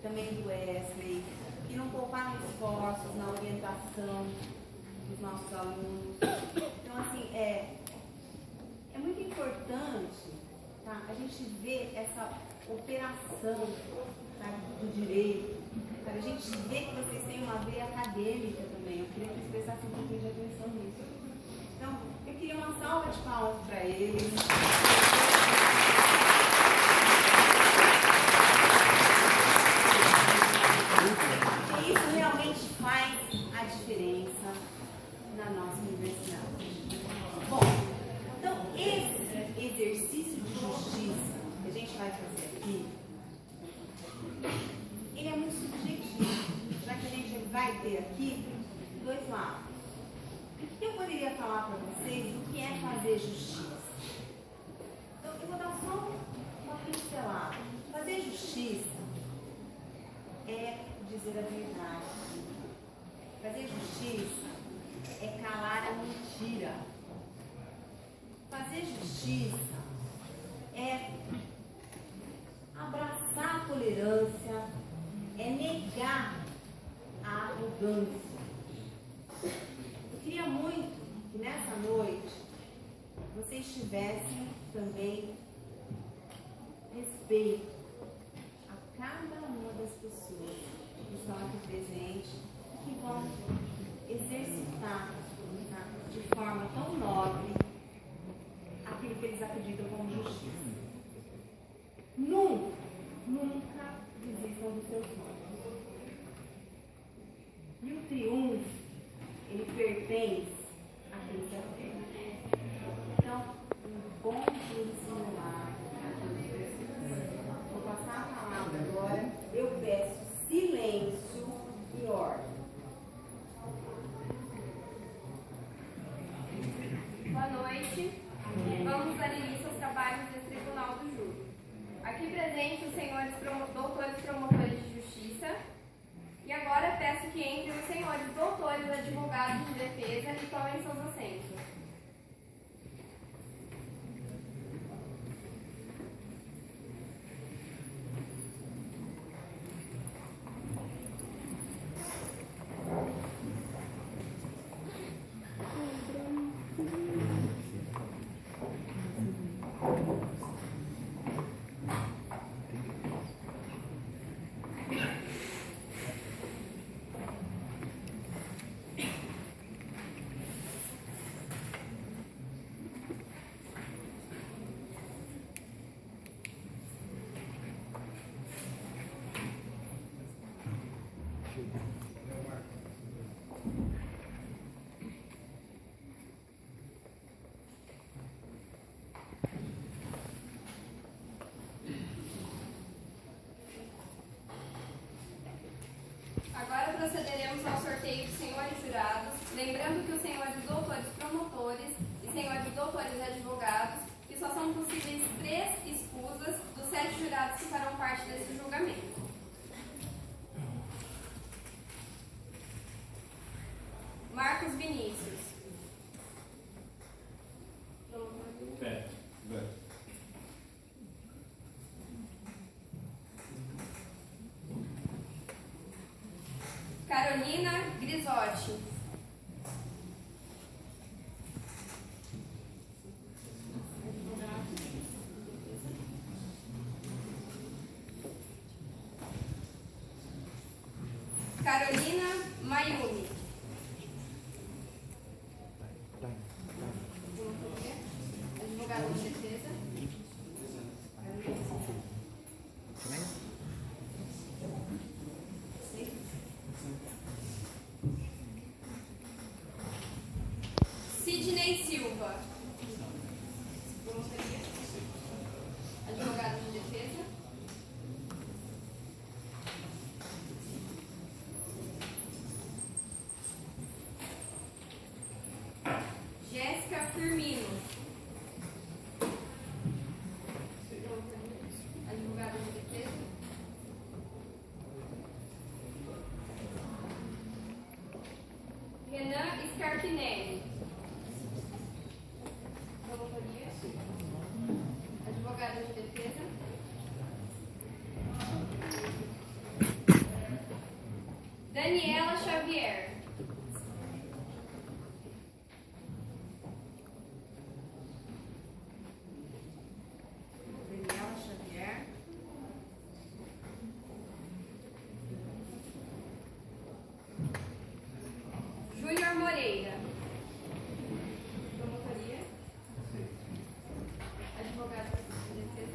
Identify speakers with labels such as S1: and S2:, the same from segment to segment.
S1: também do Wesley, que não pouparam esforços na orientação dos nossos alunos. Então, assim, é muito importante, tá, a gente ver essa operação, tá, do direito, tá, a gente vê que vocês têm uma veia acadêmica também. Eu queria que vocês prestassem um pouquinho de atenção nisso. Então, eu queria uma salva de palmas para eles. E isso realmente faz a diferença na nossa universidade. Bom, então esse exercício de justiça que a gente vai fazer aqui, ele é muito subjetivo, já que a gente vai ter aqui dois lados. Eu poderia falar para vocês o que é fazer justiça. Então, eu vou dar só uma pincelada. Fazer justiça é dizer a verdade. Fazer justiça é calar a mentira. Fazer justiça é abraçar a tolerância, é negar a arrogância. Eu queria muito que nessa noite vocês tivessem também respeito a cada uma das pessoas que estão aqui presentes e que vão exercitar, tá, de forma tão nobre aquilo que eles acreditam como justiça. Nunca desistam dos seus sonhos. E o triunfo, ele pertence a quem se atende. Então, um bom ensinar a todos vocês. Vou passar a palavra agora. Eu peço silêncio e ordem.
S2: Boa noite. Vamos dar início aos trabalhos desse Tribunal do Júri. Aqui presentes os senhores doutores promotores de justiça. E agora peço que entrem os senhores doutores advogados de defesa e tomem seus assentos. Agora procederemos ao sorteio dos senhores jurados, lembrando que os senhores doutores promotores e senhores doutores advogados, que só são possíveis 3 escusas dos 7 jurados que farão parte desse julgamento. Marcos Vinícius. Carolina Grisotti. Carolina Mayumi. Advogada de defesa. Sidney Silva. Advogado de defesa. Jéssica Firmino. Advogado de defesa. Renan Scarpinelli. Daniela Xavier.
S1: Daniela Xavier.
S2: Júnior Moreira. Promotoria. Advogado de defesa.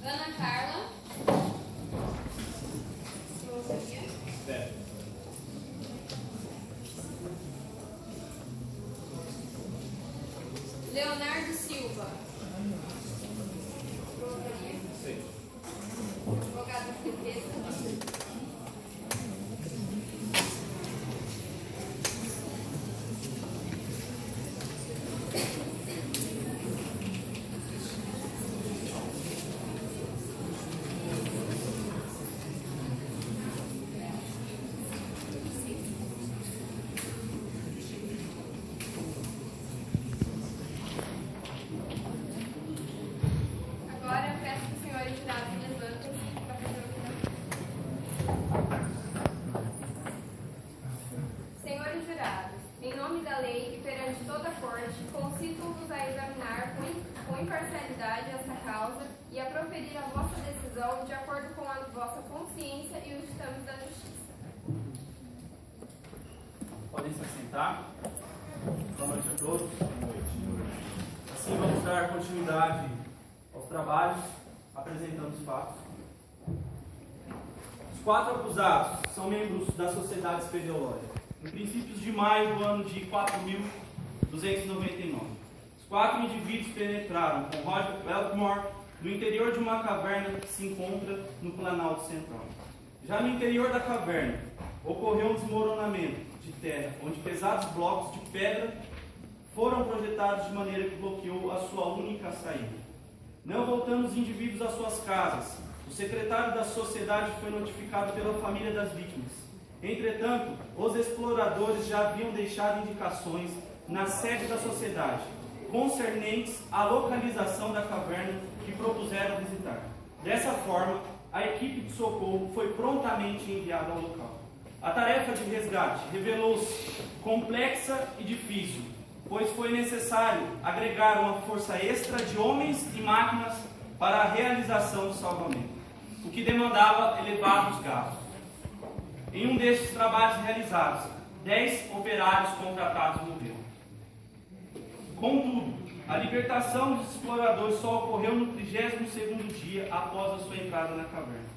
S2: Ana Carla. Promotoria. Leonardo Silva. Promotoria. Advogado de defesa. Agora peço que os senhores jurados levantem para fazer o juramento. Senhores jurados, em nome da lei e perante toda a corte, concito-vos a examinar com imparcialidade essa causa e a proferir a vossa decisão de acordo com a vossa consciência e os ditames da justiça.
S3: Podem se assentar. Boa noite a todos. Assim vamos dar continuidade aos trabalhos, apresentando os fatos. Os 4 acusados são membros da Sociedade Espeleológica. Em princípios de maio do ano de 4.299, os 4 indivíduos penetraram com Roger Weltmore no interior de uma caverna que se encontra no Planalto Central. Já no interior da caverna, ocorreu um desmoronamento de terra, onde pesados blocos de pedra foram projetados de maneira que bloqueou a sua única saída. Não voltando os indivíduos às suas casas, o secretário da sociedade foi notificado pela família das vítimas. Entretanto, os exploradores já haviam deixado indicações na sede da sociedade, concernentes à localização da caverna que propuseram visitar. Dessa forma, a equipe de socorro foi prontamente enviada ao local. A tarefa de resgate revelou-se complexa e difícil, pois foi necessário agregar uma força extra de homens e máquinas para a realização do salvamento, o que demandava elevados gastos. Em um destes trabalhos realizados, 10 operários contratados morreram. Contudo, a libertação dos exploradores só ocorreu no 32º dia após a sua entrada na caverna.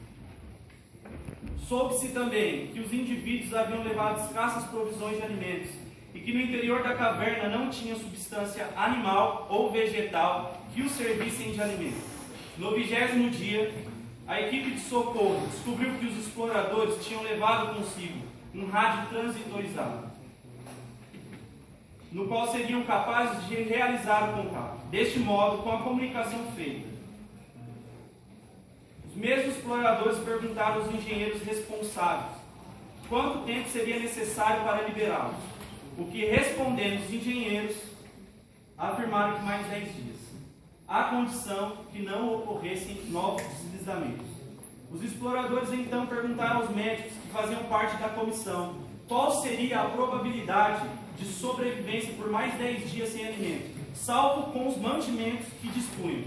S3: Soube-se também que os indivíduos haviam levado escassas provisões de alimentos e que no interior da caverna não tinha substância animal ou vegetal que os servissem de alimento. No 20º dia, a equipe de socorro descobriu que os exploradores tinham levado consigo um rádio transitorizado, no qual seriam capazes de realizar o contato. Deste modo, com a comunicação feita, os mesmos exploradores perguntaram aos engenheiros responsáveis quanto tempo seria necessário para liberá-los, o que, respondendo os engenheiros, afirmaram que mais 10 dias, à condição que não ocorressem novos deslizamentos. Os exploradores então perguntaram aos médicos que faziam parte da comissão qual seria a probabilidade de sobrevivência por mais 10 dias sem alimento, salvo com os mantimentos que dispunham.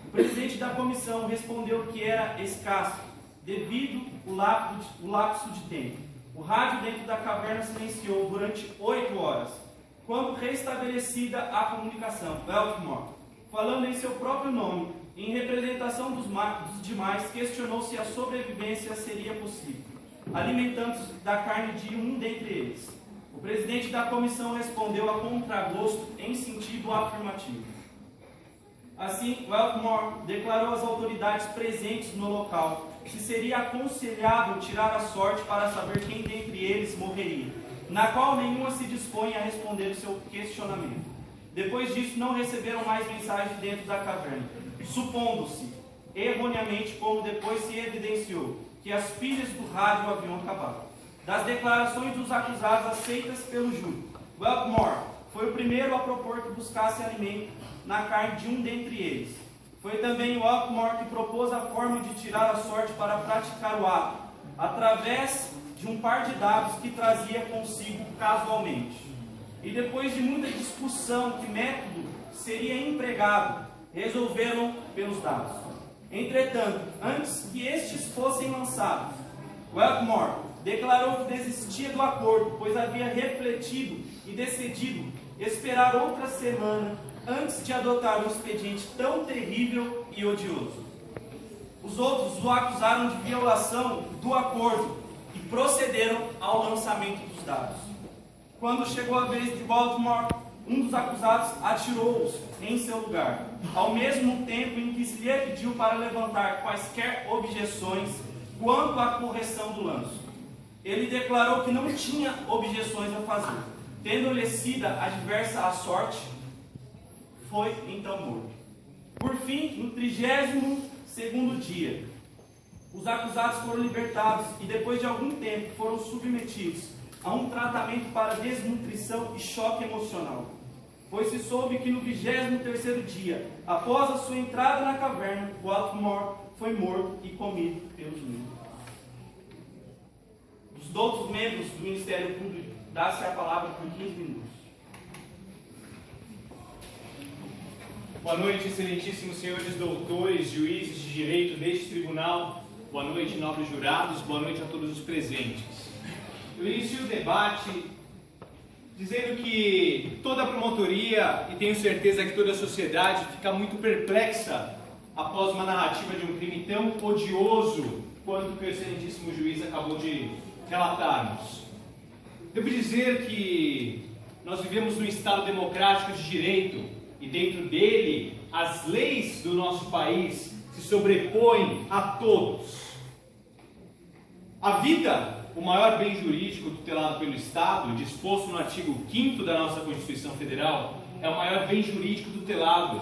S3: O presidente da comissão respondeu que era escasso, devido ao lapso de tempo. O rádio dentro da caverna silenciou durante 8 horas. Quando restabelecida a comunicação, Weltmore, falando em seu próprio nome, em representação dos demais, questionou se a sobrevivência seria possível, alimentando-se da carne de um dentre eles. O presidente da comissão respondeu a contragosto em sentido afirmativo. Assim, Weltmore declarou às autoridades presentes no local que seria aconselhável tirar a sorte para saber quem dentre eles morreria, na qual nenhuma se dispõe a responder o seu questionamento. Depois disso, não receberam mais mensagens dentro da caverna, supondo-se, erroneamente, como depois se evidenciou, que as pilhas do rádio haviam acabado. das declarações dos acusados aceitas pelo júri. Wellmore foi o primeiro a propor que buscasse alimento na carne de um dentre eles. Foi também Wellmore que propôs a forma de tirar a sorte para praticar o ato, através de um par de dados que trazia consigo casualmente. E depois de muita discussão que método seria empregado, resolveram pelos dados. Entretanto, antes que estes fossem lançados, Wellmore declarou que desistia do acordo, pois havia refletido e decidido esperar outra semana antes de adotar um expediente tão terrível e odioso. Os outros o acusaram de violação do acordo e procederam ao lançamento dos dados. Quando chegou a vez de Baltimore, um dos acusados atirou-os em seu lugar, ao mesmo tempo em que se lhe pediu para levantar quaisquer objeções quanto à correção do lance. Ele declarou que não tinha objeções a fazer. Tendo-lhe sido adversa a sorte, foi então morto. Por fim, no 32º dia, os acusados foram libertados e depois de algum tempo foram submetidos a um tratamento para desnutrição e choque emocional. Pois se soube que no 23º dia, após a sua entrada na caverna, Wellmore foi morto e comido pelos mímios. Os outros membros do Ministério Público, dá-se a palavra por 15 minutos.
S4: Boa noite, excelentíssimos senhores doutores, juízes de direito deste tribunal. Boa noite, nobres jurados. Boa noite a todos os presentes. Eu inicio o debate dizendo que toda a promotoria, e tenho certeza que toda a sociedade, fica muito perplexa após uma narrativa de um crime tão odioso quanto o que o excelentíssimo juiz acabou de relatar-nos. Devo dizer que nós vivemos num Estado democrático de direito e dentro dele as leis do nosso país se sobrepõem a todos. A vida, o maior bem jurídico tutelado pelo Estado, disposto no artigo 5º da nossa Constituição Federal, é o maior bem jurídico tutelado.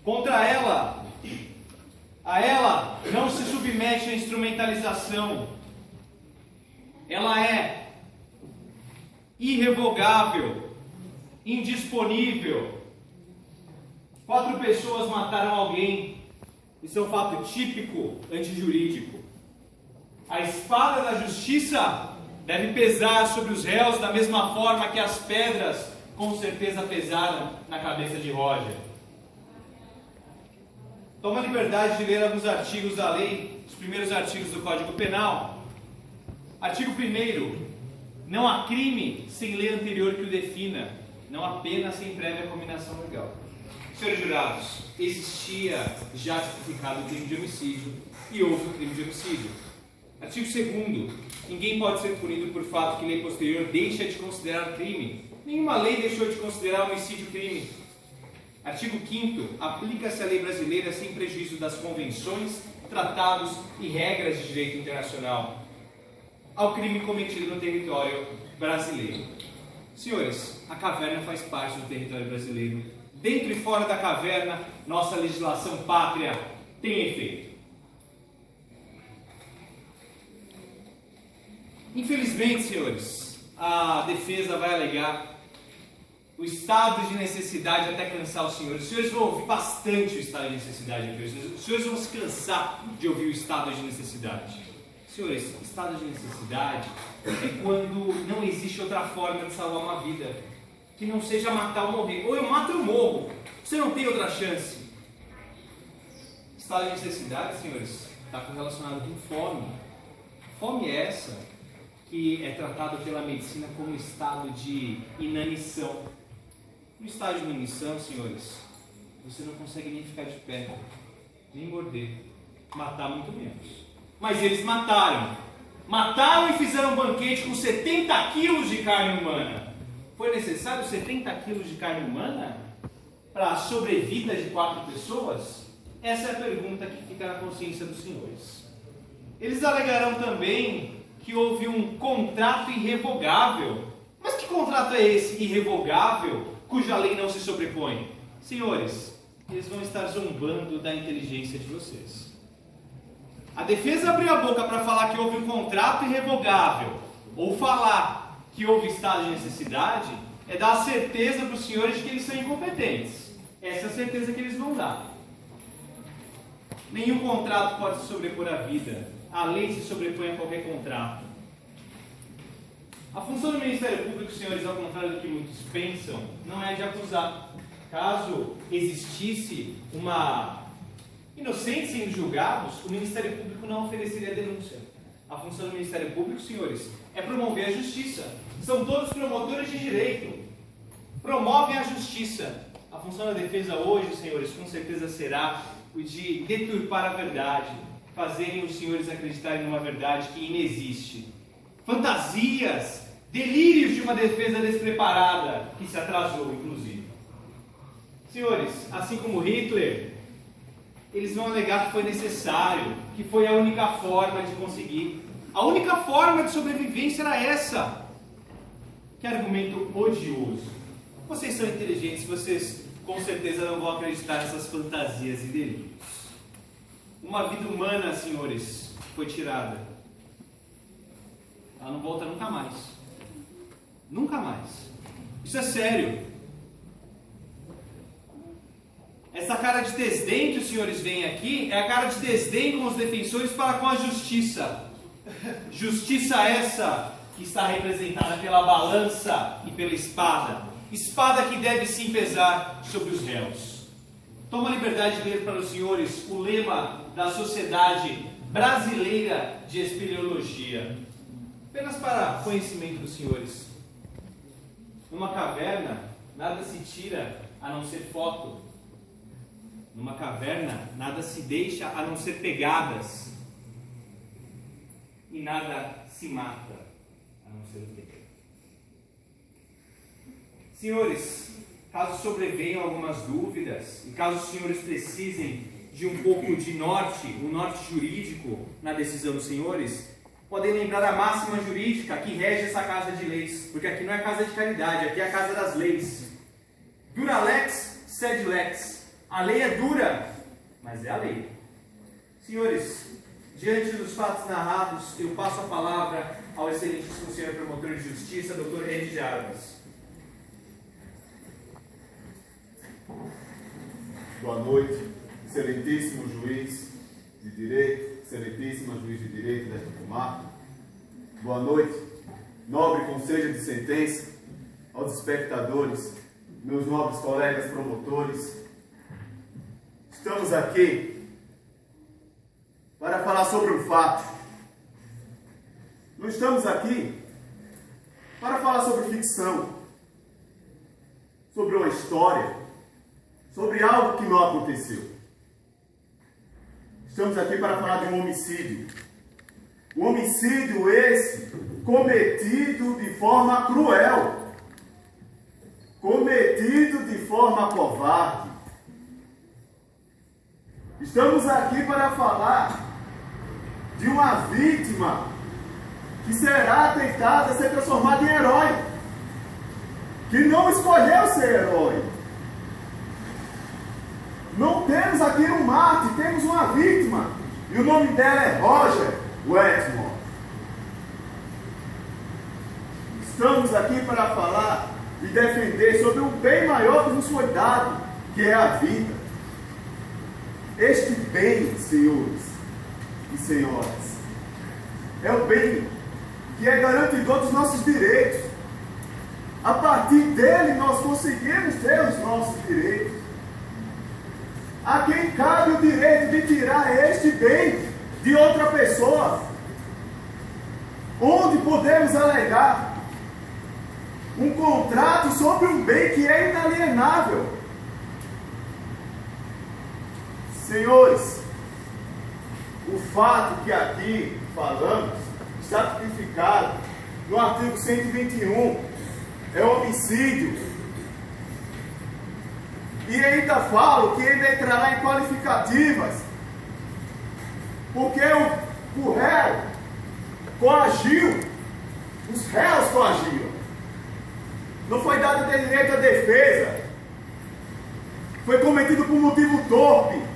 S4: Contra ela, a ela não se submete à instrumentalização. Ela é irrevogável, indisponível. 4 pessoas mataram alguém. Isso é um fato típico antijurídico. A espada da justiça deve pesar sobre os réus da mesma forma que as pedras com certeza pesaram na cabeça de Roger. Toma a liberdade de ler alguns artigos da lei, os primeiros artigos do Código Penal. Artigo 1º. Não há crime sem lei anterior que o defina, não há pena sem prévia combinação legal. Senhores jurados, existia já tipificado o crime de homicídio e houve o crime de homicídio. Artigo 2º. Ninguém pode ser punido por fato que lei posterior deixa de considerar crime. Nenhuma lei deixou de considerar homicídio crime. Artigo 5º. Aplica-se a lei brasileira sem prejuízo das convenções, tratados e regras de direito internacional ao crime cometido no território brasileiro. Senhores, a caverna faz parte do território brasileiro. Dentro e fora da caverna, nossa legislação pátria tem efeito. Infelizmente, senhores, a defesa vai alegar o estado de necessidade até cansar os senhores. Os senhores vão ouvir bastante o estado de necessidade aqui. Os senhores vão se cansar de ouvir o estado de necessidade. Senhores, estado de necessidade é quando não existe outra forma de salvar uma vida que não seja matar ou morrer. Ou eu mato ou eu morro. Você não tem outra chance. Estado de necessidade, senhores, está relacionado com fome. Fome é essa que é tratado pela medicina como estado de inanição. No estado de inanição, senhores, você não consegue nem ficar de pé, nem morder, matar muito menos. Mas eles mataram. Mataram e fizeram um banquete com 70 quilos de carne humana. Foi necessário 70 quilos de carne humana para a sobrevida de 4 pessoas? Essa é a pergunta que fica na consciência dos senhores. Eles alegarão também que houve um contrato irrevogável. Mas que contrato é esse irrevogável, cuja lei não se sobrepõe? Senhores, eles vão estar zombando da inteligência de vocês. a defesa abrir a boca para falar que houve um contrato irrevogável ou falar que houve estado de necessidade, é dar a certeza para os senhores de que eles são incompetentes. Essa é a certeza que eles vão dar. Nenhum contrato pode se sobrepor à vida. A lei se sobrepõe a qualquer contrato. A função do Ministério Público, senhores, ao contrário do que muitos pensam, não é de acusar. Caso existisse uma inocente sendo julgados, o Ministério Público não ofereceria denúncia. A função do Ministério Público, senhores, é promover a justiça. São todos promotores de direito. Promovem a justiça. A função da defesa hoje, senhores, com certeza será o de deturpar a verdade, fazerem os senhores acreditarem numa verdade que inexiste. Fantasias, delírios de uma defesa despreparada, que se atrasou, inclusive. Senhores, assim como Hitler, eles vão alegar que foi necessário, que foi a única forma de conseguir. A única forma de sobrevivência era essa. Que argumento odioso. Vocês são inteligentes, vocês com certeza não vão acreditar nessas fantasias e delírios. Uma vida humana, senhores, foi tirada. Ela não volta nunca mais. Nunca mais. Isso é sério. Essa cara de desdém que os senhores veem aqui é a cara de desdém com os defensores para com a justiça. Justiça essa que está representada pela balança e pela espada. Espada que deve sim pesar sobre os réus. Tomo a liberdade de ler para os senhores o lema da Sociedade Brasileira de Espeleologia. Apenas para conhecimento dos senhores. Numa caverna, nada se tira a não ser foto. Numa caverna, nada se deixa a não ser pegadas. E nada se mata a não ser o tempo. Senhores, caso sobrevenham algumas dúvidas, e caso os senhores precisem de um pouco de norte, um norte jurídico na decisão dos senhores, podem lembrar a máxima jurídica que rege essa casa de leis, porque aqui não é casa de caridade, aqui é a casa das leis. Dura lex, sed lex. A lei é dura, mas é a lei. Senhores, diante dos fatos narrados, eu passo a palavra ao excelentíssimo senhor promotor de justiça, Dr. Rendi Jarbas.
S5: Boa noite, excelentíssimo juiz de direito, excelentíssima juiz de direito desta comarca. Boa noite, nobre conselho de sentença, aos espectadores, meus nobres colegas promotores. Estamos aqui para falar sobre um fato. Não estamos aqui para falar sobre ficção, sobre uma história, sobre algo que não aconteceu. Estamos aqui para falar de um homicídio. Um homicídio esse cometido de forma cruel, cometido de forma covarde. Estamos aqui para falar de uma vítima que será tentada a ser transformada em herói, que não escolheu ser herói. Não temos aqui um mártir, temos uma vítima, e o nome dela é Roger Wetmore. Estamos aqui para falar e defender sobre um bem maior que nos foi dado, que é a vida. Este bem, senhores e senhoras, é o bem que é garantidor dos nossos direitos. A partir dele nós conseguimos ter os nossos direitos. A quem cabe o direito de tirar este bem de outra pessoa? Onde podemos alegar um contrato sobre um bem que é inalienável? Senhores, o fato que aqui falamos está tipificado no artigo 121, é homicídio. E ainda falo que ainda entrará em qualificativas, porque o réu coagiu, os réus coagiram. Não foi dado direito à defesa, foi cometido por motivo torpe.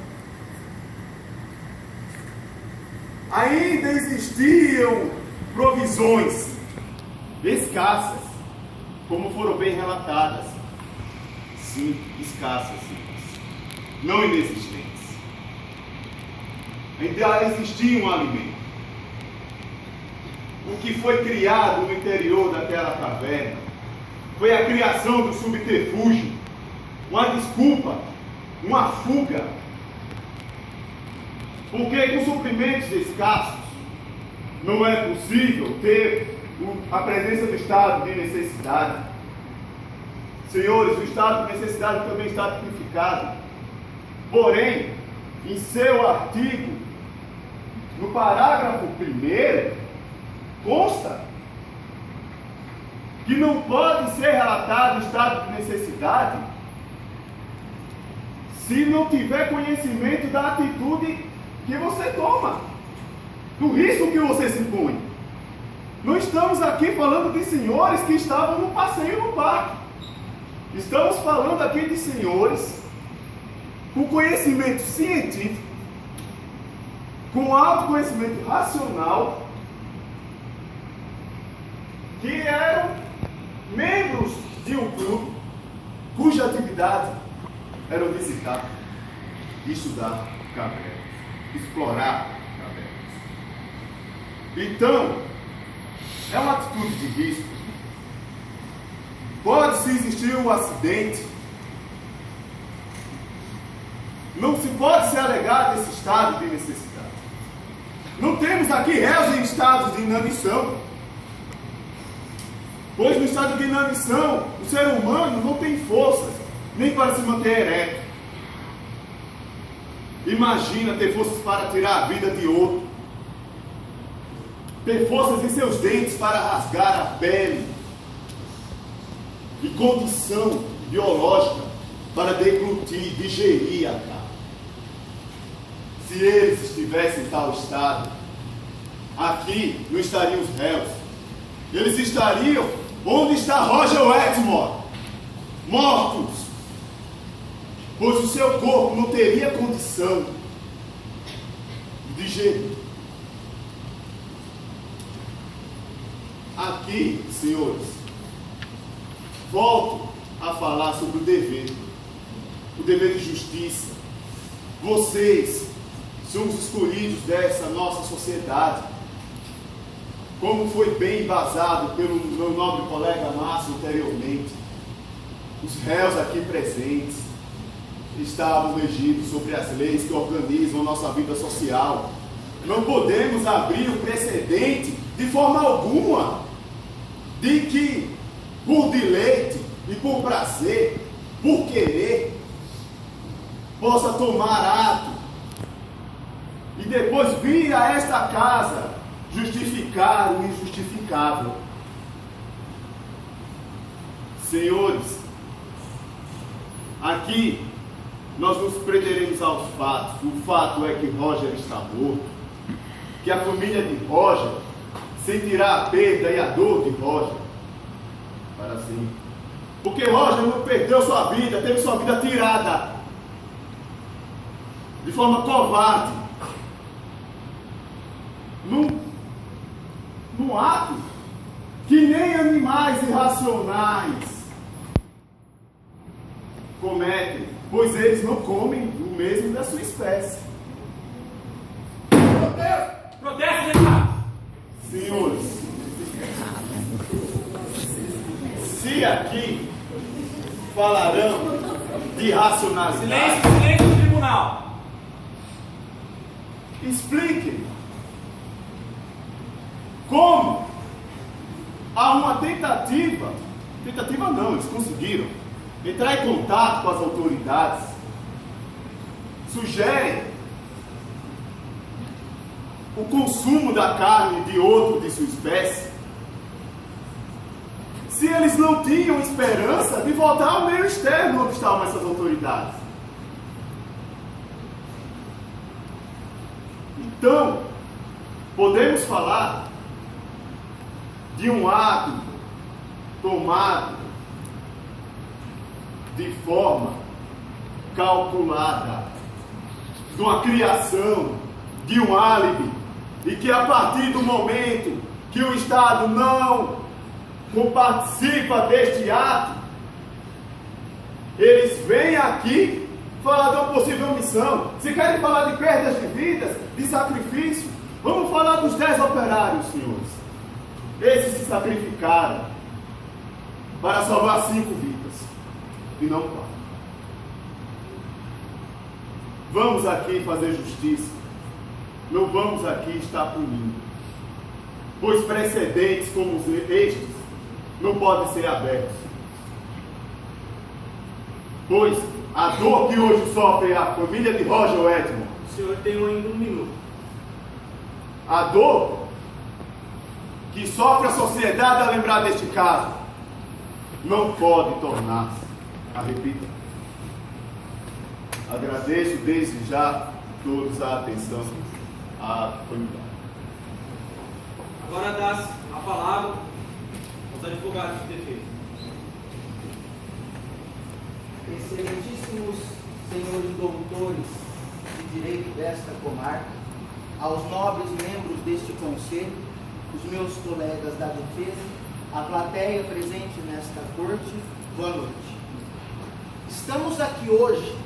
S5: ainda existiam provisões escassas, como foram bem relatadas. Sim, escassas, não inexistentes. Ainda existia um alimento. O que foi criado no interior daquela caverna foi a criação do subterfúgio, uma desculpa, uma fuga. Porque com suprimentos escassos não é possível ter a presença do estado de necessidade. Senhores, o estado de necessidade também está tipificado. Porém, em seu artigo, no parágrafo 1º, consta que não pode ser relatado o estado de necessidade se não tiver conhecimento da atitude que você toma, do risco que você se põe. Não estamos aqui falando de senhores que estavam no passeio no parque. Estamos falando aqui de senhores com conhecimento científico, com autoconhecimento racional, que eram membros de um clube cuja atividade era visitar, estudar cavernas, explorar cavernas. Então, é uma atitude de risco. Pode-se existir um acidente. Não se pode se alegar desse estado de necessidade. Não temos aqui réus em estados de inanição. Pois no estado de inanição, o ser humano não tem forças nem para se manter ereto. Imagina ter forças para tirar a vida de outro. Ter forças em seus dentes para rasgar a pele. E condição biológica para deglutir, digerir a carne. Se eles estivessem em tal estado, aqui não estariam os réus. Eles estariam onde está Roger Wetmore, mortos, pois o seu corpo não teria condição de digerir. Aqui, senhores, volto a falar sobre o dever de justiça. Vocês são os escolhidos dessa nossa sociedade, como foi bem embasado pelo meu nobre colega Márcio anteriormente. Os réus aqui presentes estavam regidos sobre as leis que organizam a nossa vida social. Não podemos abrir o precedente de forma alguma de que, por deleite e por prazer, por querer, possa tomar ato e depois vir a esta casa justificar o injustificável. Senhores, aqui nós nos prenderemos aos fatos. O fato é que Roger está morto, que a família de Roger sentirá a perda e a dor de Roger para sempre. Porque Roger não perdeu sua vida, teve sua vida tirada de forma covarde, num ato que nem animais irracionais cometem, pois eles não comem o mesmo da sua espécie.
S3: Protesto, deputado!
S5: Senhores, se aqui falarão de racionalidade,
S3: Silêncio no tribunal!
S5: expliquem como há uma tentativa não, eles conseguiram entrar em contato com as autoridades, sugerem o consumo da carne de outro de sua espécie, se eles não tinham esperança de voltar ao meio externo onde estavam essas autoridades. Então, podemos falar de um ato tomado de forma calculada, de uma criação, de um álibi, E que a partir do momento que o Estado não participa deste ato, eles vêm aqui falar de uma possível missão. Se querem falar de perdas de vidas, de sacrifício, vamos falar dos 10 operários, senhores. Esses se sacrificaram para salvar 5 vidas e não 4. Vamos aqui fazer justiça. Não vamos aqui estar punindo. Pois precedentes como estes não podem ser abertos. Pois a dor que hoje sofre a família de Roger Edmond,
S3: O senhor tem ainda 1 minuto.
S5: a dor que sofre a sociedade a lembrar deste caso, não pode tornar-se a repita. Agradeço desde já todos a atenção à comunidade.
S3: Agora dá a palavra aos advogados de defesa.
S6: Excelentíssimos senhores doutores de direito desta comarca, aos nobres membros deste conselho, os meus colegas da defesa, a plateia presente nesta corte, boa noite. Estamos aqui hoje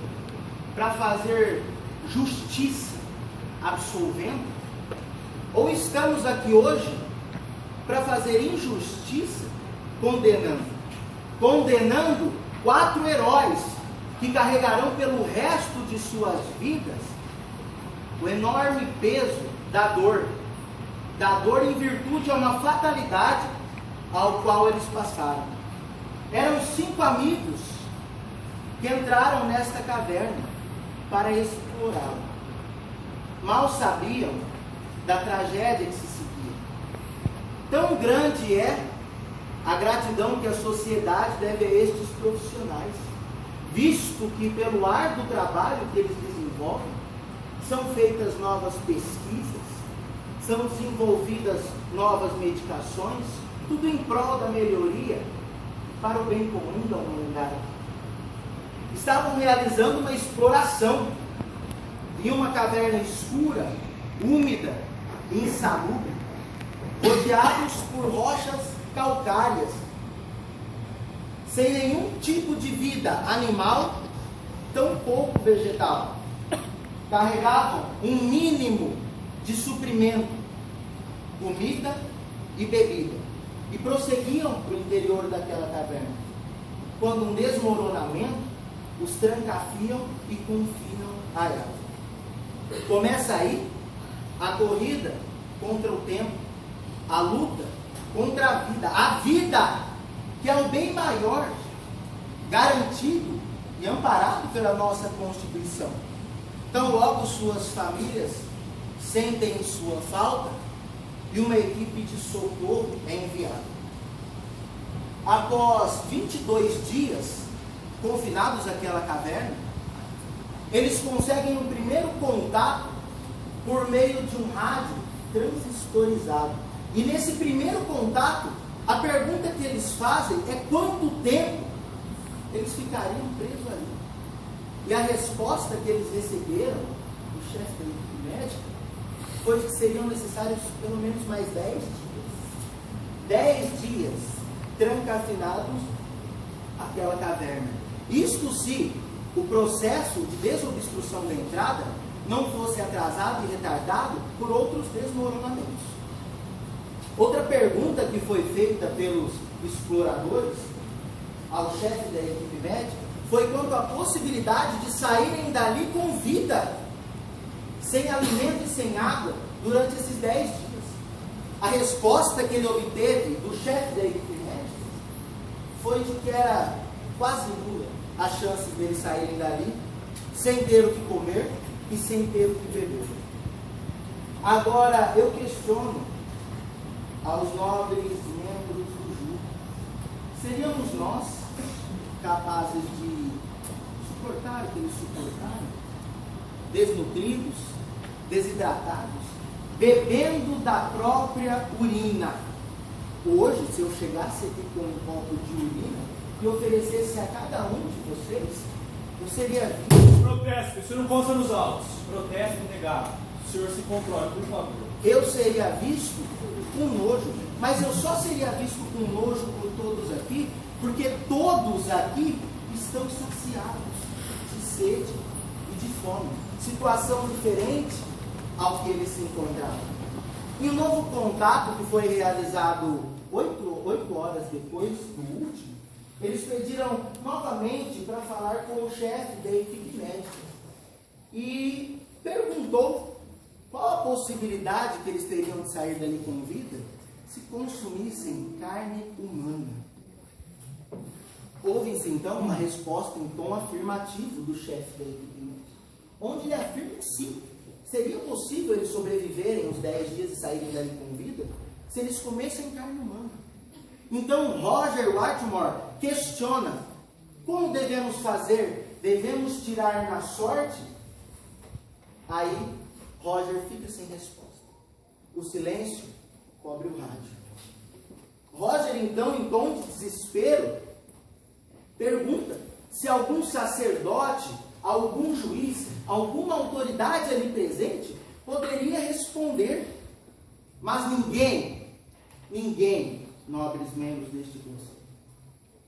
S6: para fazer justiça absolvendo? Ou estamos aqui hoje para fazer injustiça condenando? Condenando 4 heróis que carregarão pelo resto de suas vidas o enorme peso da dor em virtude a uma fatalidade ao qual eles passaram. Eram 5 amigos que entraram nesta caverna para explorá-la. Mal sabiam da tragédia que se seguia. Tão grande é a gratidão que a sociedade deve a estes profissionais, visto que pelo árduo trabalho que eles desenvolvem, são feitas novas pesquisas, são desenvolvidas novas medicações, tudo em prol da melhoria para o bem comum da humanidade. Estavam realizando uma exploração em uma caverna escura, úmida, insalubre, rodeados por rochas calcárias, sem nenhum tipo de vida animal, tampouco vegetal. Carregavam um mínimo de suprimento, comida e bebida, e prosseguiam para o interior daquela caverna, quando um desmoronamento os trancafiam e confinam a ela. Começa aí a corrida contra o tempo, a luta contra a vida que é o bem maior, garantido e amparado pela nossa Constituição. Então logo suas famílias sentem sua falta e uma equipe de socorro é enviada. Após 22 dias confinados àquela caverna, eles conseguem um primeiro contato por meio de um rádio transistorizado. E nesse primeiro contato, a pergunta que eles fazem é quanto tempo eles ficariam presos ali. E a resposta que eles receberam do chefe da equipe médica foi que seriam necessários pelo menos mais 10 dias. 10 dias trancafinados àquela caverna. Isto se o processo de desobstrução da entrada não fosse atrasado e retardado por outros desmoronamentos. Outra pergunta que foi feita pelos exploradores ao chefe da equipe médica foi quanto à possibilidade de saírem dali com vida, sem alimento e sem água, durante esses 10 dias. A resposta que ele obteve do chefe da equipe médica foi de que era quase nula a chance deles saírem dali sem ter o que comer e sem ter o que beber. Agora eu questiono aos nobres membros do júri: seríamos nós capazes de suportar o que eles suportaram? Desnutridos, desidratados, bebendo da própria urina. Hoje, se eu chegasse aqui com um copo de urina e oferecesse a cada um de vocês, eu seria vítima.
S3: Protesto, isso não consta nos autos. Protesto negado. O senhor se controle, por favor.
S6: eu seria visto com nojo. Mas eu só seria visto com nojo por todos aqui, porque todos aqui estão saciados de sede e de fome. Situação diferente ao que eles se encontravam. E o novo contato, que foi realizado 8 horas depois do último, eles pediram novamente para falar com o chefe da equipe médica e perguntou qual a possibilidade que eles teriam de sair dali com vida se consumissem carne humana. Houve-se então uma resposta em tom afirmativo do chefe da equipe médica, onde ele afirma que sim, seria possível eles sobreviverem os 10 dias e saírem dali com vida se eles comessem carne humana. Então Roger Whitmore questiona: como devemos fazer? Devemos tirar na sorte? Aí Roger fica sem resposta. O silêncio cobre o rádio. Roger, então, em tom de desespero, pergunta se algum sacerdote, algum juiz, alguma autoridade ali presente poderia responder. Mas ninguém, nobres membros deste conselho,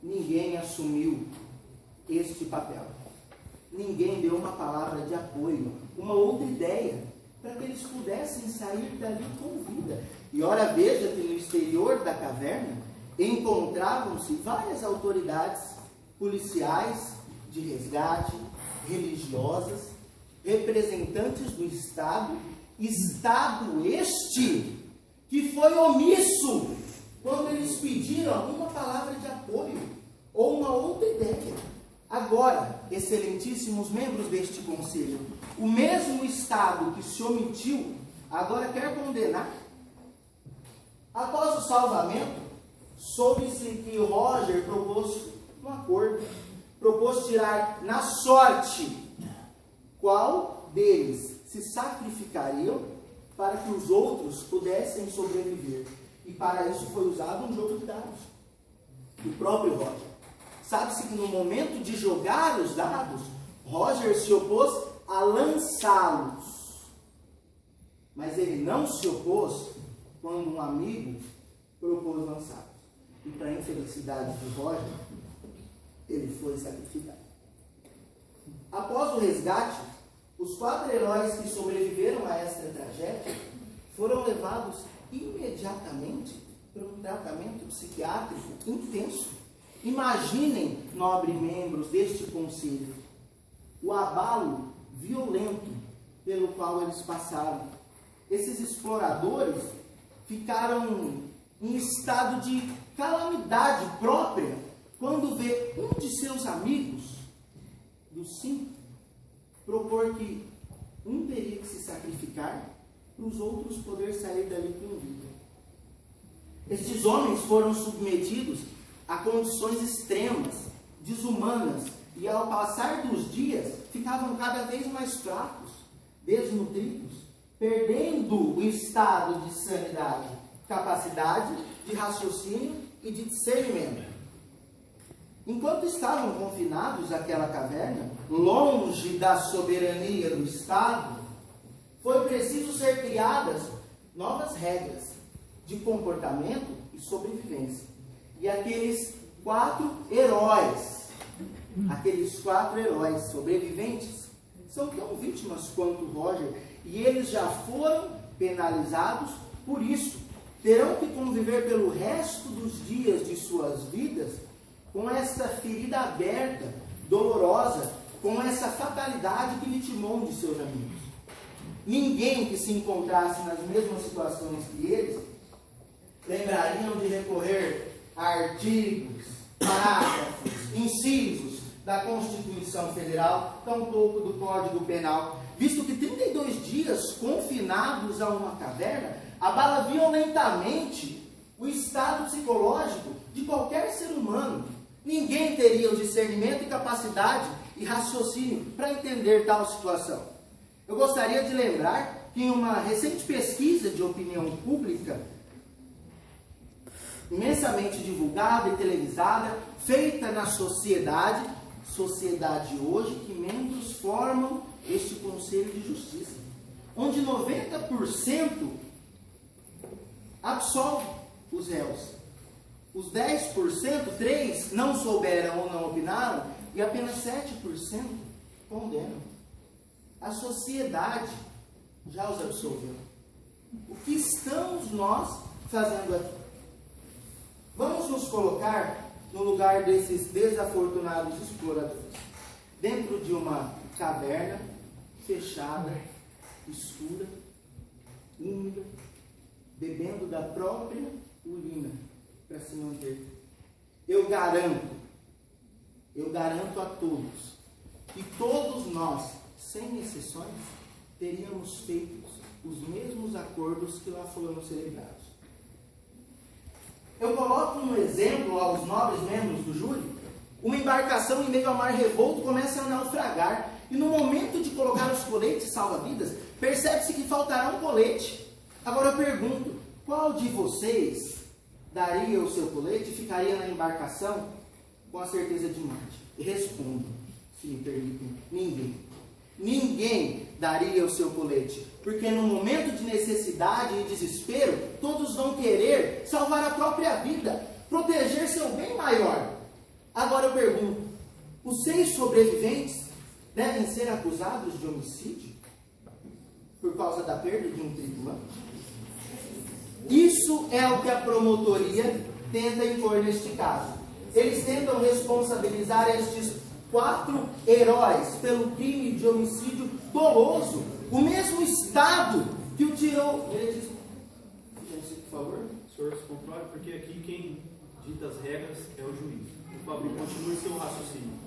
S6: ninguém assumiu este papel. Ninguém deu uma palavra de apoio, uma outra ideia, para que eles pudessem sair dali com vida. E ora, veja que no exterior da caverna encontravam-se várias autoridades policiais, de resgate, religiosas, representantes do Estado este que foi omisso quando eles pediram alguma palavra de apoio ou uma outra ideia. Agora, excelentíssimos membros deste conselho, o mesmo Estado que se omitiu, agora quer condenar. Após o salvamento, soube-se que Roger propôs um acordo, propôs tirar na sorte qual deles se sacrificariam para que os outros pudessem sobreviver. E para isso foi usado um jogo de dados. O próprio Roger. Sabe-se que no momento de jogar os dados, Roger se opôs a lançá-los. Mas ele não se opôs quando um amigo propôs lançá-los. E para a infelicidade de Roger, ele foi sacrificado. Após o resgate, os 4 heróis que sobreviveram a esta tragédia foram levados imediatamente para um tratamento psiquiátrico intenso. Imaginem, nobres membros deste conselho, o abalo violento pelo qual eles passaram. Esses exploradores ficaram em estado de calamidade própria quando vê um de seus amigos, dos 5, propor que um teria que se sacrificar para os outros poderem sair dali com vida. Estes homens foram submetidos a condições extremas, desumanas, e ao passar dos dias ficavam cada vez mais fracos, desnutridos, perdendo o estado de sanidade, capacidade de raciocínio e de discernimento. Enquanto estavam confinados àquela caverna, longe da soberania do Estado, foi preciso ser criadas novas regras de comportamento e sobrevivência. E aqueles 4 heróis sobreviventes, são tão vítimas quanto Roger, e eles já foram penalizados por isso. Terão que conviver pelo resto dos dias de suas vidas com essa ferida aberta, dolorosa, com essa fatalidade que vitimou um de seus amigos. Ninguém que se encontrasse nas mesmas situações que eles lembrariam de recorrer a artigos, parágrafos, incisos da Constituição Federal, tampouco do Código Penal, visto que 32 dias confinados a uma caverna abala violentamente o estado psicológico de qualquer ser humano. Ninguém teria o discernimento e capacidade e raciocínio para entender tal situação. Eu gostaria de lembrar que em uma recente pesquisa de opinião pública, imensamente divulgada e televisada, feita na sociedade hoje, que membros formam este Conselho de Justiça, onde 90% absolve os réus. Os 10%, 3 não souberam ou não opinaram, e apenas 7% condenam. A sociedade já os absolveu. O que estamos nós fazendo aqui? Vamos nos colocar no lugar desses desafortunados exploradores, dentro de uma caverna fechada, escura, úmida, bebendo da própria urina para se manter. Eu garanto a todos que todos nós, sem exceções, teríamos feito os mesmos acordos que lá foram celebrados. Eu coloco um exemplo aos nobres membros do júri. Uma embarcação em meio ao mar revolto começa a naufragar, e no momento de colocar os coletes salva-vidas, percebe-se que faltará um colete. Agora eu pergunto, qual de vocês daria o seu colete e ficaria na embarcação com a certeza de morte? Respondo, se me permitem, ninguém. Ninguém daria o seu colete, porque no momento de necessidade e desespero, todos vão querer salvar a própria vida, proteger seu bem maior. Agora eu pergunto, os 6 sobreviventes devem ser acusados de homicídio por causa da perda de um tripulante? Isso é o que a promotoria tenta impor neste caso. Eles tentam responsabilizar estes 4 heróis pelo crime de homicídio doloso. O mesmo Estado que o tirou. Por favor.
S3: Senhor, se comprove, porque aqui quem dita as regras é o juiz. Por favor, continue seu raciocínio.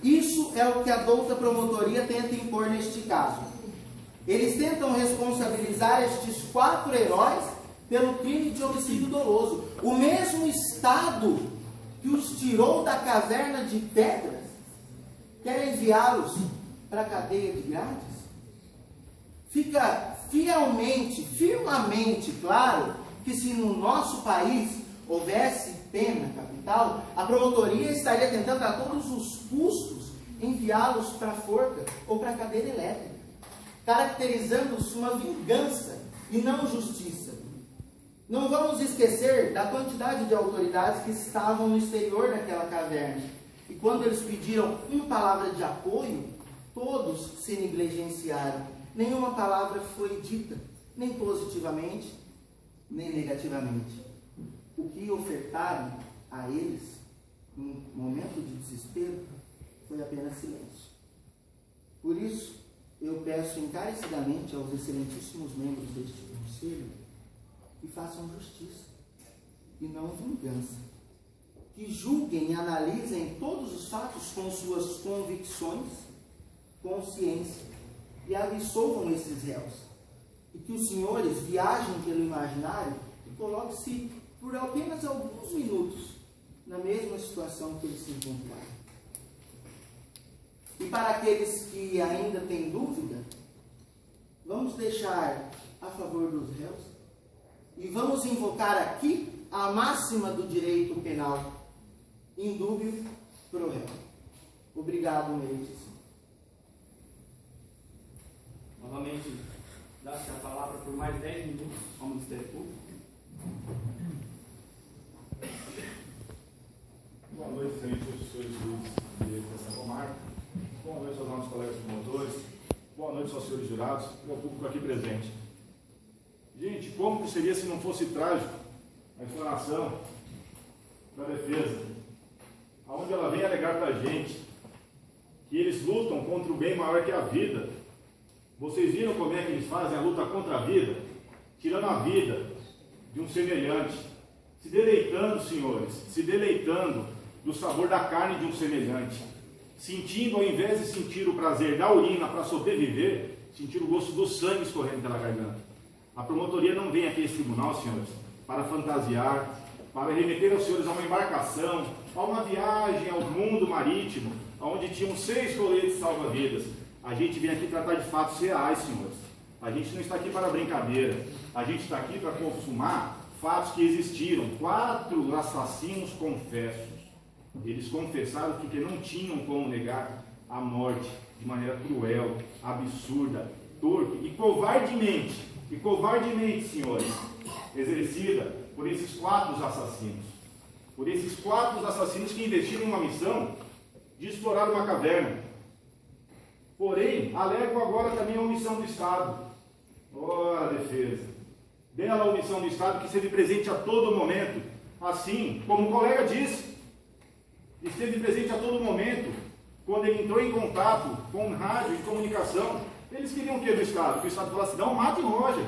S6: Isso é o que a douta promotoria tenta impor neste caso. Eles tentam responsabilizar estes 4 heróis pelo crime de homicídio doloso. O mesmo Estado que os tirou da caverna de pedras quer enviá-los para a cadeia de grades? Fica firmemente claro que se no nosso país houvesse pena capital, a promotoria estaria tentando a todos os custos enviá-los para a forca ou para a cadeira elétrica, caracterizando-se uma vingança e não justiça. Não vamos esquecer da quantidade de autoridades que estavam no exterior daquela caverna. E quando eles pediram uma palavra de apoio, todos se negligenciaram. Nenhuma palavra foi dita, nem positivamente, nem negativamente. O que ofertaram a eles, num momento de desespero, foi apenas silêncio. Por isso, eu peço encarecidamente aos excelentíssimos membros deste conselho que façam justiça e não vingança. Que julguem e analisem todos os fatos com suas convicções, consciência, e absolvam esses réus. E que os senhores viajem pelo imaginário e coloquem-se por apenas alguns minutos na mesma situação que eles se encontraram. E para aqueles que ainda têm dúvida, vamos deixar a favor dos réus e vamos invocar aqui a máxima do direito penal: indúbio pro réu. Obrigado, meritíssimo.
S3: Novamente, dá-se a palavra por mais 10 minutos ao Ministério Público.
S7: Boa noite, excelentíssimos senhores juízes dessa comarca. Boa noite aos nossos colegas promotores. Boa noite aos senhores jurados e ao público aqui presente. Gente, como que seria se não fosse trágico a explanação da defesa, aonde ela vem alegar para a gente que eles lutam contra o bem maior que a vida. Vocês viram como é que eles fazem a luta contra a vida? Tirando a vida de um semelhante, se deleitando, senhores, se deleitando do sabor da carne de um semelhante, sentindo, ao invés de sentir o prazer da urina para sobreviver, sentir o gosto do sangue escorrendo pela garganta. A promotoria não vem aqui a esse tribunal, senhores, para fantasiar, para remeter aos senhores a uma embarcação, a uma viagem ao mundo marítimo, onde tinham 6 coletes salva-vidas. A gente vem aqui tratar de fatos reais, senhores. A gente não está aqui para brincadeira. A gente está aqui para consumar fatos que existiram. 4 assassinos confessos. Eles confessaram que não tinham como negar a morte de maneira cruel, absurda, torpe e covardemente e covardemente, senhores, exercida por esses 4 assassinos. Por esses 4 assassinos que investiram em uma missão de explorar uma caverna. Porém, alegam agora também a omissão do Estado. Ora, defesa. Bela omissão do Estado que esteve presente a todo momento. Assim, como o colega disse, esteve presente a todo momento quando ele entrou em contato com rádio e comunicação. Eles queriam o que do Estado? Que o Estado falasse, não, mate Roger.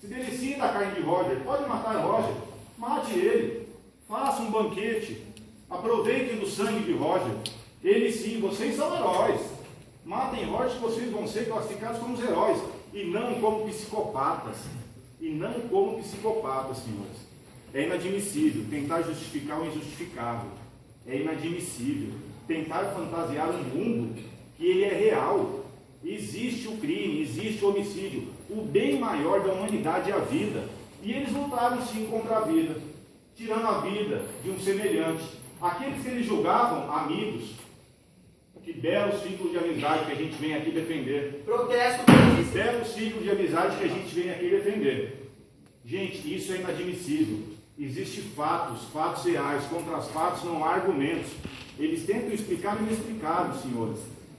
S7: Se delicie da carne de Roger. Pode matar Roger. Mate ele. Faça um banquete. Aproveitem do sangue de Roger. Eles sim, vocês são heróis. Matem Roger, vocês vão ser classificados como os heróis. E não como psicopatas. E não como psicopatas, senhores. É inadmissível tentar justificar o injustificável. É inadmissível tentar fantasiar um mundo que ele é real. Existe o crime, existe o homicídio. O bem maior da humanidade é a vida. E eles lutaram sim contra a vida, tirando a vida de um semelhante. Aqueles que eles julgavam amigos. Que belo ciclo de amizade que a gente vem aqui defender.
S6: Protesto,
S7: Que belo ciclo de amizade que a gente vem aqui defender. Gente, isso é inadmissível. Existem fatos reais. Contra os fatos não há argumentos. Eles tentam explicar o inexplicável, senhores.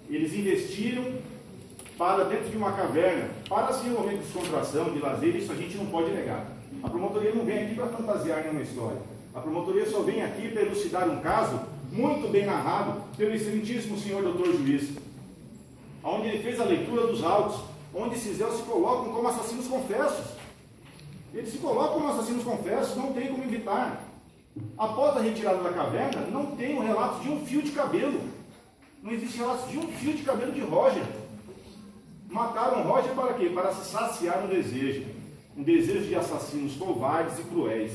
S7: Eles investiram para dentro de uma caverna, para assim um momento de descontração, de lazer, isso a gente não pode negar. A promotoria não vem aqui para fantasiar nenhuma história. A promotoria só vem aqui para elucidar um caso muito bem narrado pelo excelentíssimo senhor doutor juiz, onde ele fez a leitura dos autos, onde esses réus se colocam como assassinos confessos. Eles se colocam como assassinos confessos, não tem como evitar. Após a retirada da caverna, não tem um relato de um fio de cabelo. Não existe relato de um fio de cabelo de Roger. Mataram Roger para quê? Para se saciar um desejo de assassinos covardes e cruéis.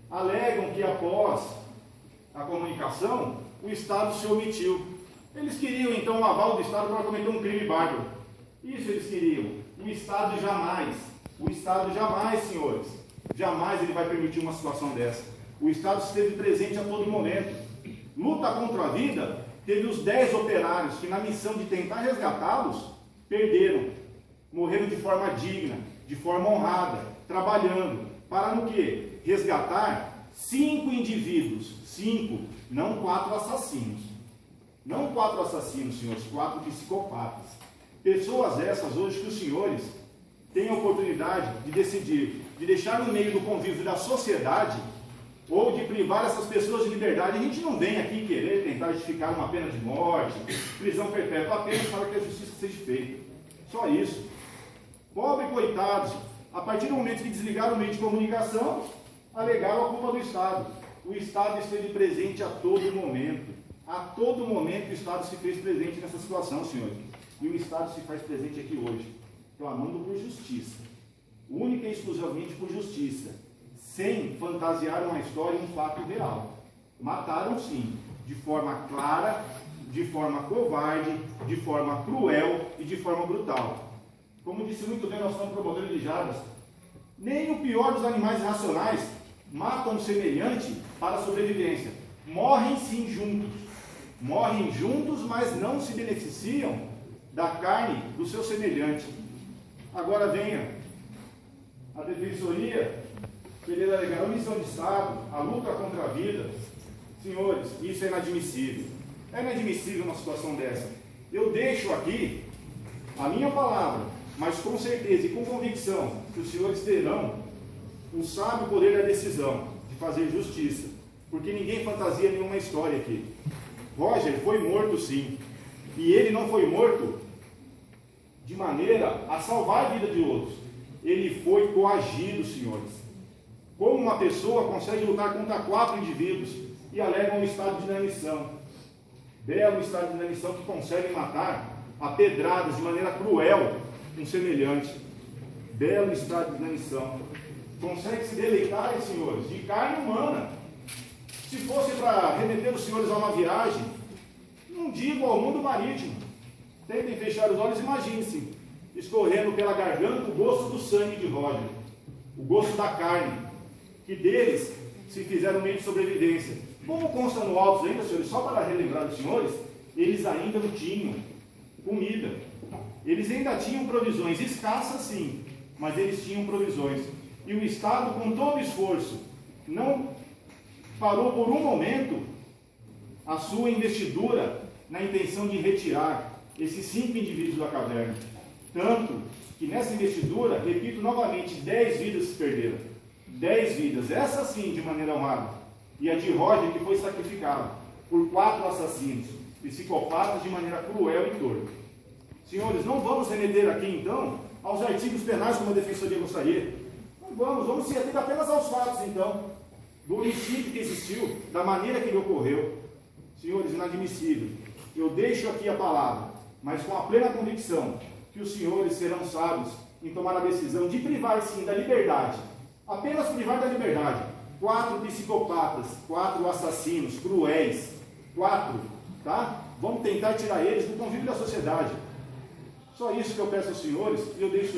S7: Alegam que após a comunicação, o Estado se omitiu. Eles queriam então o aval do Estado para cometer um crime bárbaro. Isso eles queriam. O Estado jamais, senhores, jamais ele vai permitir uma situação dessa. O Estado esteve presente a todo momento. Luta contra a vida, teve os 10 operários que na missão de tentar resgatá-los, perderam, morreram de forma digna, de forma honrada, trabalhando, para no quê? Resgatar 5 indivíduos, 5, não 4 assassinos. Não 4 assassinos, senhores, 4 psicopatas. Pessoas essas hoje que os senhores têm a oportunidade de decidir, de deixar no meio do convívio da sociedade, ou de privar essas pessoas de liberdade. A gente não vem aqui querer tentar justificar uma pena de morte, prisão perpétua, apenas para que a justiça seja feita. Só isso. Pobre coitados, a partir do momento que desligaram o meio de comunicação, alegaram a culpa do Estado. O Estado esteve presente a todo momento. A todo momento o Estado se fez presente nessa situação, senhores. E o Estado se faz presente aqui hoje, clamando por justiça. Única e exclusivamente por justiça. Sem fantasiar uma história e um fato real. Mataram sim, de forma clara, de forma covarde, de forma cruel e de forma brutal. Como disse muito bem nosso promotor de Jabas, nem o pior dos animais irracionais matam um semelhante para a sobrevivência. Morrem sim juntos. Morrem juntos, mas não se beneficiam da carne do seu semelhante. Agora venha a defensoria querer alegar a omissão de Estado, a luta contra a vida. Senhores, isso é inadmissível. É inadmissível uma situação dessa. Eu deixo aqui a minha palavra, mas com certeza e com convicção que os senhores terão um sábio poder da decisão de fazer justiça, porque ninguém fantasia nenhuma história aqui. Roger foi morto sim, e ele não foi morto de maneira a salvar a vida de outros. Ele foi coagido, senhores. Como uma pessoa consegue lutar contra 4 indivíduos e alegam um estado de inanição? Belo estado de inanição que consegue matar a pedradas de maneira cruel um semelhante. Belo estado de inanição. Consegue se deleitar, senhores, de carne humana. Se fosse para remeter os senhores a uma viagem, não digo ao mundo marítimo. Tentem fechar os olhos e imaginem-se escorrendo pela garganta o gosto do sangue de Roger, o gosto da carne, que deles se fizeram meio de sobrevivência. Como consta no autos ainda, senhores, só para relembrar os senhores, eles ainda não tinham comida. Eles ainda tinham provisões escassas, sim, mas eles tinham provisões. E o Estado, com todo esforço, não parou por um momento a sua investidura na intenção de retirar esses 5 indivíduos da caverna. Tanto que nessa investidura, repito novamente, 10 vidas se perderam. 10 vidas, essa sim de maneira honrada. E a de Roger, que foi sacrificada por 4 assassinos, psicopatas de maneira cruel e torpe. Senhores, não vamos remeter aqui então aos artigos penais como a Defensoria gostaria. Não vamos se ater apenas aos fatos então, do homicídio que existiu, da maneira que ele ocorreu. Senhores, inadmissível. Eu deixo aqui a palavra, mas com a plena convicção que os senhores serão sábios em tomar a decisão de privar sim da liberdade, apenas privar da liberdade, 4 psicopatas, 4 assassinos cruéis, 4, tá? Vamos tentar tirar eles do convívio da sociedade. Só isso que eu peço aos senhores e eu deixo